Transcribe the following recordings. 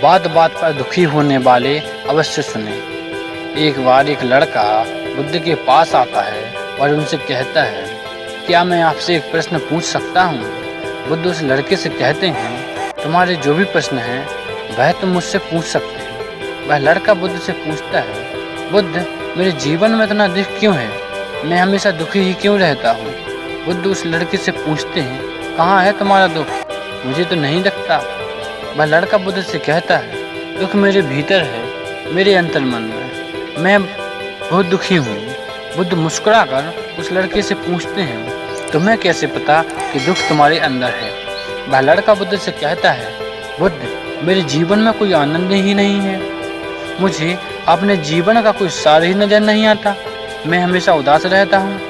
बात बात पर दुखी होने वाले अवश्य सुने। एक बार एक लड़का बुद्ध के पास आता है और उनसे कहता है, क्या मैं आपसे एक प्रश्न पूछ सकता हूँ? बुद्ध उस लड़के से कहते हैं, तुम्हारे जो भी प्रश्न हैं वह तुम मुझसे पूछ सकते हो। वह लड़का बुद्ध से पूछता है, बुद्ध, मेरे जीवन में इतना दुख क्यों है? मैं हमेशा दुखी ही क्यों रहता हूँ? बुद्ध उस लड़के से पूछते हैं, कहाँ है तुम्हारा दुख? मुझे तो नहीं लगता। वह लड़का बुद्ध से कहता है, दुख मेरे भीतर है, मेरे अंतर्मन में, मैं बहुत दुखी हूँ। बुद्ध मुस्कुराकर उस लड़के से पूछते हैं, तुम्हें कैसे पता कि दुख तुम्हारे अंदर है? वह लड़का बुद्ध से कहता है, बुद्ध, मेरे जीवन में कोई आनंद ही नहीं है, मुझे अपने जीवन का कोई सार ही नजर नहीं आता, मैं हमेशा उदास रहता हूँ।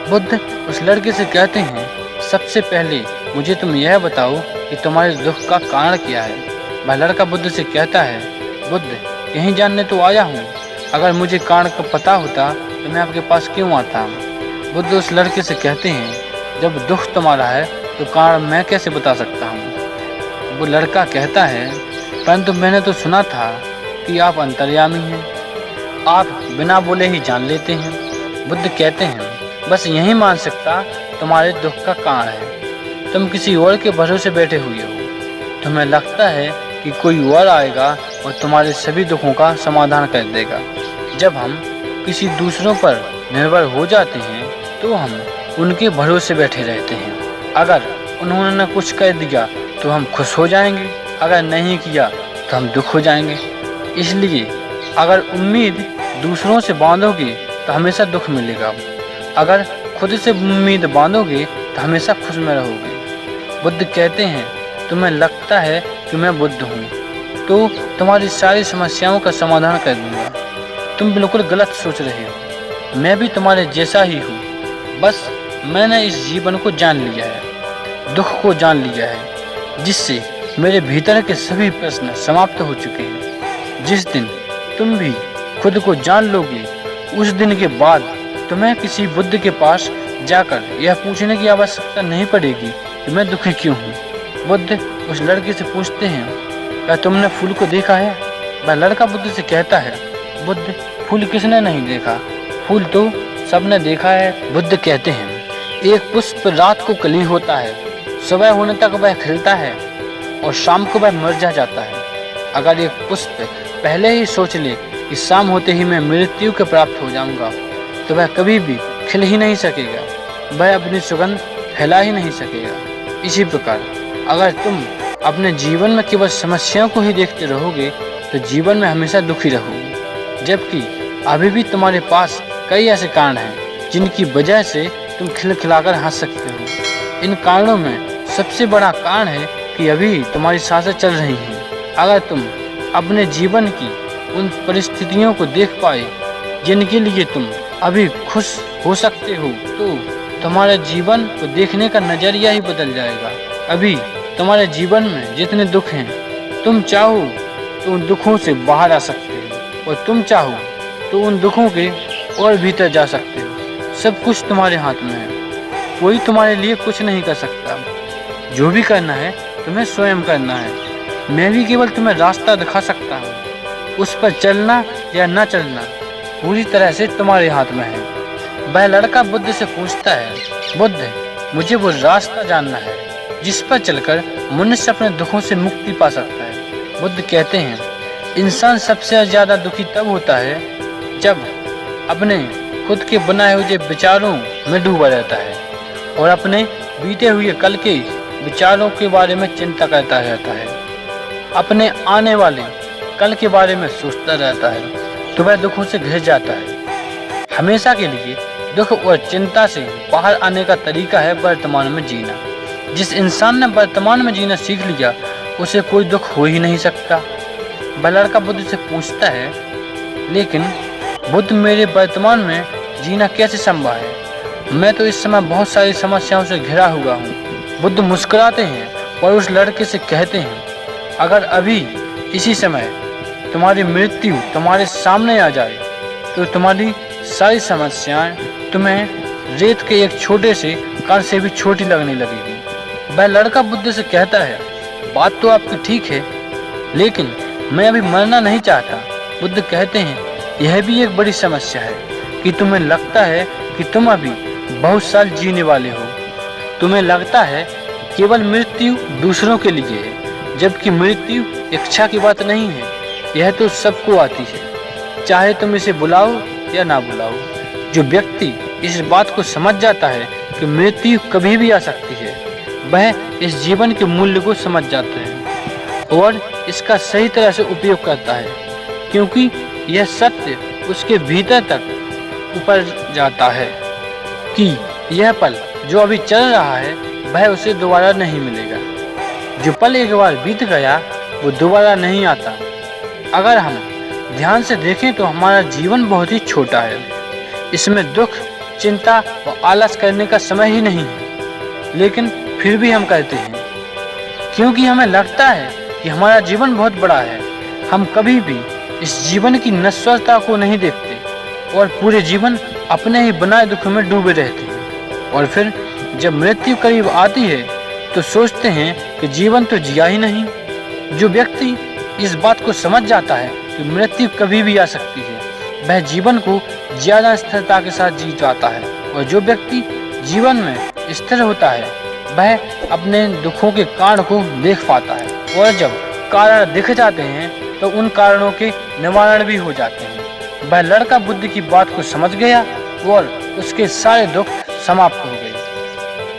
बुद्ध उस लड़के से कहते हैं, सबसे पहले मुझे तुम यह बताओ कि तुम्हारे दुख का कारण क्या है? वह लड़का बुद्ध से कहता है, बुद्ध, यही जानने तो आया हूँ, अगर मुझे कारण का पता होता तो मैं आपके पास क्यों आता? बुद्ध उस लड़के से कहते हैं, जब दुख तुम्हारा है तो कारण मैं कैसे बता सकता हूँ? वो लड़का कहता है, परंतु मैंने तो सुना था कि आप अंतर्यामी हैं, आप बिना बोले ही जान लेते हैं। बुद्ध कहते हैं, बस यही मान सकता तुम्हारे दुख का कारण है, तुम किसी और के भरोसे बैठे हुए हो, तुम्हें लगता है कि कोई और आएगा और तुम्हारे सभी दुखों का समाधान कर देगा। जब हम किसी दूसरों पर निर्भर हो जाते हैं तो हम उनके भरोसे बैठे रहते हैं। अगर उन्होंने कुछ कर दिया तो हम खुश हो जाएंगे, अगर नहीं किया तो हम दुख हो जाएंगे। इसलिए अगर उम्मीद दूसरों से बांधोगे तो हमेशा दुख मिलेगा, अगर खुद से उम्मीद बांधोगे तो हमेशा खुश में रहोगे। बुद्ध कहते हैं, तुम्हें लगता है कि मैं बुद्ध हूँ तो तुम्हारी सारी समस्याओं का समाधान कर दूंगा। तुम बिल्कुल गलत सोच रहे हो, मैं भी तुम्हारे जैसा ही हूँ, बस मैंने इस जीवन को जान लिया है, दुख को जान लिया है, जिससे मेरे भीतर के सभी प्रश्न समाप्त हो चुके हैं। जिस दिन तुम भी खुद को जान लोगे, उस दिन के बाद तुम्हें किसी बुद्ध के पास जाकर यह पूछने की आवश्यकता नहीं पड़ेगी कि मैं दुखी क्यों हूँ। बुद्ध उस लड़के से पूछते हैं, क्या तुमने फूल को देखा है? वह लड़का बुद्ध से कहता है, बुद्ध, फूल किसने नहीं देखा? फूल तो सबने देखा है। बुद्ध कहते हैं, एक पुष्प रात को कली होता है, सुबह होने तक वह खिलता है और शाम को वह मुरझा जाता है। अगर एक पुष्प पहले ही सोच ले कि शाम होते ही मैं मृत्यु के प्राप्त हो जाऊंगा तो वह कभी भी खिल ही नहीं सकेगा, वह अपनी सुगंध फैला ही नहीं सकेगा। इसी प्रकार अगर तुम अपने जीवन में केवल समस्याओं को ही देखते रहोगे तो जीवन में हमेशा दुखी रहोगे, जबकि अभी भी तुम्हारे पास कई ऐसे कारण हैं जिनकी वजह से तुम खिलखिलाकर हंस सकते हो। इन कारणों में सबसे बड़ा कारण है कि अभी तुम्हारी सांसें चल रही हैं। अगर तुम अपने जीवन की उन परिस्थितियों को देख पाए जिनके लिए तुम अभी खुश हो सकते हो तो तुम्हारे जीवन को देखने का नजरिया ही बदल जाएगा। अभी तुम्हारे जीवन में जितने दुख हैं, तुम चाहो तो उन दुखों से बाहर आ सकते हो और तुम चाहो तो उन दुखों के और भीतर जा सकते हो। सब कुछ तुम्हारे हाथ में है, कोई तुम्हारे लिए कुछ नहीं कर सकता। जो भी करना है तुम्हें स्वयं करना है। मैं भी केवल तुम्हें रास्ता दिखा सकता हूँ, उस पर चलना या न चलना पूरी तरह से तुम्हारे हाथ में है। वह लड़का बुद्ध से पूछता है, बुद्ध, मुझे वो रास्ता जानना है जिस पर चलकर मनुष्य अपने दुखों से मुक्ति पा सकता है। बुद्ध कहते हैं, इंसान सबसे ज्यादा दुखी तब होता है जब अपने खुद के बनाए हुए विचारों में डूबा रहता है और अपने बीते हुए कल के विचारों के बारे में चिंता करता रहता है, अपने आने वाले कल के बारे में सोचता रहता है तो वह दुखों से घिर जाता है। हमेशा के लिए दुख और चिंता से बाहर आने का तरीका है वर्तमान में जीना। जिस इंसान ने वर्तमान में जीना सीख लिया उसे कोई दुख हो ही नहीं सकता। वह लड़का बुद्ध से पूछता है, लेकिन बुद्ध, मेरे वर्तमान में जीना कैसे संभव है? मैं तो इस समय बहुत सारी समस्याओं से घिरा हुआ हूँ। बुद्ध मुस्कुराते हैं और उस लड़के से कहते हैं, अगर अभी इसी समय तुम्हारी मृत्यु तुम्हारे सामने आ जाए तो तुम्हारी सारी समस्याएं तुम्हें रेत के एक छोटे से कण से भी छोटी लगने लगेगी। वह लड़का बुद्ध से कहता है, बात तो आपकी ठीक है, लेकिन मैं अभी मरना नहीं चाहता। बुद्ध कहते हैं, यह भी एक बड़ी समस्या है कि तुम्हें लगता है कि तुम अभी बहुत साल जीने वाले हो। तुम्हें लगता है केवल मृत्यु दूसरों के लिए है, जबकि मृत्यु इच्छा की बात नहीं है। यह तो सबको आती है, चाहे तुम इसे बुलाओ या ना बुलाओ। जो व्यक्ति इस बात को समझ जाता है कि मृत्यु कभी भी आ सकती है, वह इस जीवन के मूल्य को समझ जाता है और इसका सही तरह से उपयोग करता है, क्योंकि यह सत्य उसके भीतर तक ऊपर जाता है कि यह पल जो अभी चल रहा है वह उसे दोबारा नहीं मिलेगा। जो पल एक बार बीत गया वो दोबारा नहीं आता। अगर हम ध्यान से देखें तो हमारा जीवन बहुत ही छोटा है। इसमें दुख, चिंता व आलस करने का समय ही नहीं है, लेकिन फिर भी हम करते हैं क्योंकि हमें लगता है कि हमारा जीवन बहुत बड़ा है। हम कभी भी इस जीवन की नश्वरता को नहीं देखते और पूरे जीवन अपने ही बनाए दुखों में डूबे रहते हैं। और फिर जब मृत्यु करीब आती है तो सोचते हैं कि जीवन तो जिया ही नहीं। जो व्यक्ति इस बात को समझ जाता है कि मृत्यु कभी भी आ सकती है, वह जीवन को ज्यादा स्थिरता के साथ जी जाता है। और जो व्यक्ति जीवन में स्थिर होता है वह अपने दुखों के कारण को देख पाता है और जब कारण दिख जाते हैं तो उन कारणों के निवारण भी हो जाते हैं। वह लड़का बुद्ध की बात को समझ गया और उसके सारे दुख समाप्त हो गए।